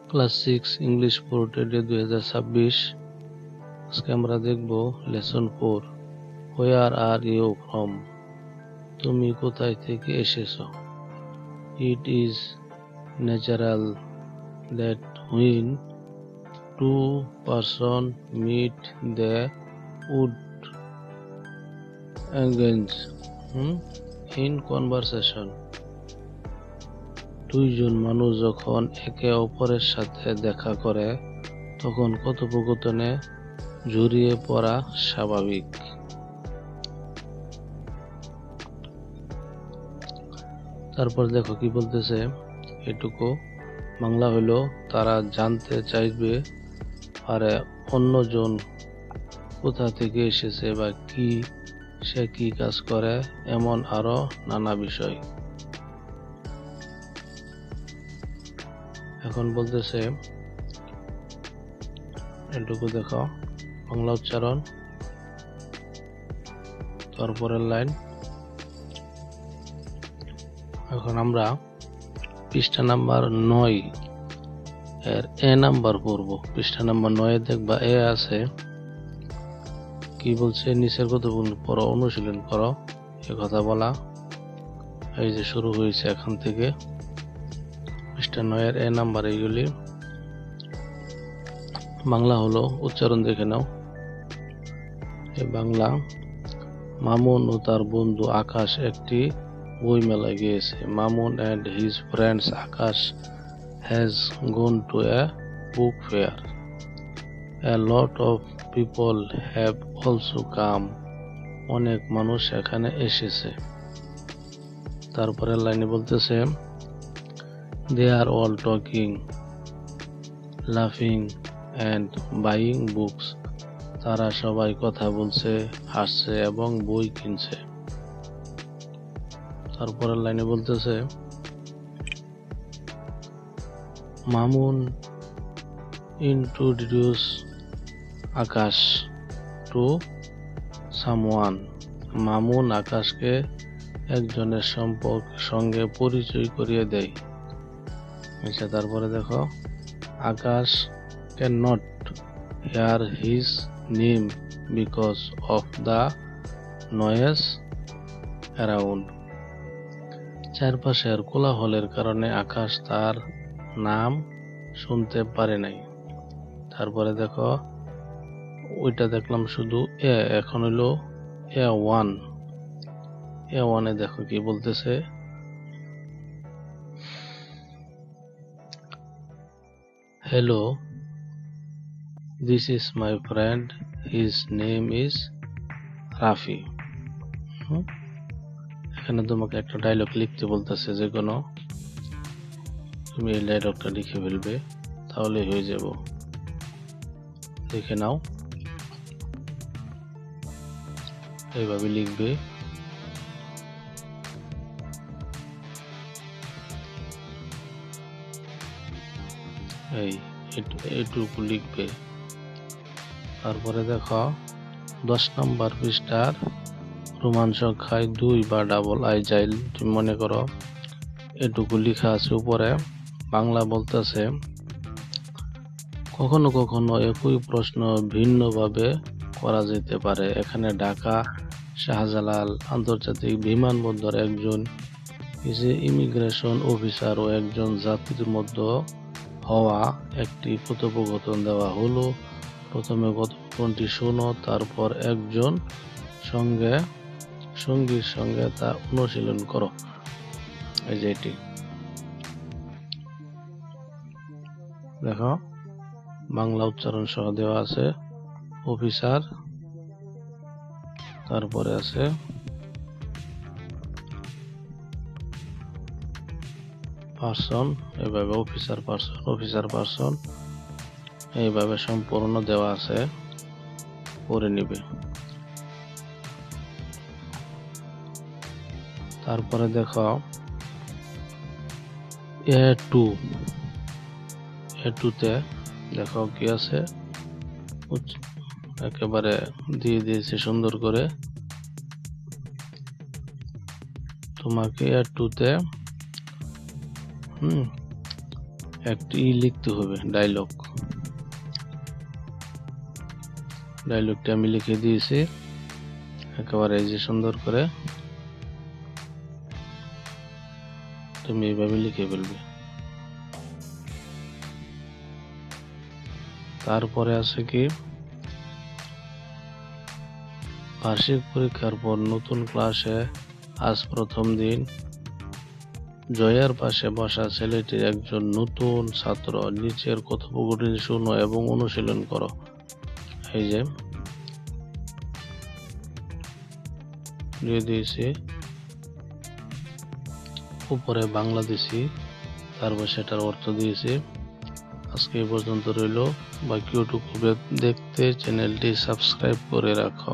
Class 6 English পোর্ট্রেটে 2026। আজকে আমরা দেখব lesson 4, where are you from? তুমি কোথায় থেকে এসেছো? It is natural that when two person meet they would engage in conversation. দুইজন মানুষ যখন একে অপরের সাথে দেখা করে তখন কথোপকথনে জড়িয়ে পড়া স্বাভাবিক। তারপর দেখো কি বলতেছে, এটুকু বাংলা হলো তারা জানতে চাইবে পারে অন্যজন কোথা থেকে এসেছে বা সে কি কাজ করে, এমন আরো নানা বিষয়। এখন বলতেছে এটুকু দেখো বাংলা উচ্চারণ, তারপরের লাইন। এখন আমরা পৃষ্ঠা নাম্বার 9 এর এ নাম্বার পড়ব। পৃষ্ঠা নাম্বার 9 দেখবা এ আছে, কি বলছে, নিচের কতগুলো পড়ো, অনুশীলন করো, এ কথা বলা। এই যে শুরু হয়েছে এখান থেকে পৃষ্ঠা 9 এর এ নাম্বার। এইগুলি বাংলা হলো, উচ্চারণ দেখে নাও। এ বাংলা, মামুন ও তার বন্ধু আকাশ একটি বই মেলায় গিয়েছে। Mamun and his friends Akash has gone to a book fair. A lot of people have also come. অনেক মানুষ এখানে এসেছে। তারপরে লাইনে বলতেছে, they are all talking, laughing and buying books. তারা সবাই কথা বলছে, হাসছে এবং বই কিনছে। তারপরের লাইনে বলতেছে, Mamun introduce Akash to someone. Mamun আকাশকে একজনের সঙ্গে পরিচয় করিয়ে দেয়। আচ্ছা, তারপরে দেখো, Akash can not hear his name because of the noise around. চারপাশের কোলাহলের কারণে আকাশ তার নাম শুনতে পারে নাই। তারপরে দেখো, ওইটা দেখলাম শুধু এ, এখন হইলো A1। A1-এ দেখো কি বলতেছে, hello, this is my friend, his name is Rafi. এখানে তোমাকে একটা ডায়লগ লিখতে বলতেছে, যে কোনো তুমি এই ডায়লগটা লিখে ফেলবে, তাহলে হয়ে যাব। লিখে নাও, এইভাবে লিখবে। এইটুকু লিখবে। তারপরে দেখো 10 নম্বর পৃষ্ঠার রোমান সংখ্যায় 2 বা ডাবল আই যাইল, তুমি মনে করো এটুকু লেখা আছে উপরে। বাংলা বলতেছে, কখনো কখনো একই প্রশ্ন ভিন্নভাবে করা যেতে পারে। এখানে ঢাকা শাহজালাল আন্তর্জাতিক বিমানবন্দর একজন ইমিগ্রেশন অফিসার ও একজন যাত্রীর মধ্যে হওয়া একটি কথোপকথন দেওয়া হলো। প্রথমে কথোপকথনটি শোনো, তারপর একজন সঙ্গীর সঙ্গে তা অনুশীলন করো। এই যে এটি দেখো, বাংলা উচ্চারণ সহ দেওয়া আছে। অফিসার, তারপরে আছে পার্সন, এইভাবে অফিসার পার্সন এইভাবে সম্পূর্ণ দেওয়া আছে, পড়ে নিবে। তারপরে দেখো A2তে দেখো কি আছে, একেবারে দিয়ে দিয়েছে সুন্দর করে। তোমাকে A2তে একটি লিখতে হবে, ডায়লগটি আমি লিখে দিয়েছি একেবারে এই যে সুন্দর করে তুমি এইভাবে লিখে ফেলবে। তারপরে আছে কি বার্ষিক পরীক্ষার পর নতুন ক্লাসে আজ প্রথম দিন জয়ার পাশে বসা ছেলেটির একজন নতুন ছাত্র। নিচের কথোপকথন শুনো এবং অনুশীলন করো। এই যে দিয়ে দিয়েছি, উপরে বাংলা দিছি, তারপর সেটার অর্থ দিয়েছি। আজকে এই পর্যন্ত রইল। বাকি ইউটিউবে দেখতে চ্যানেলটি সাবস্ক্রাইব করে রাখো।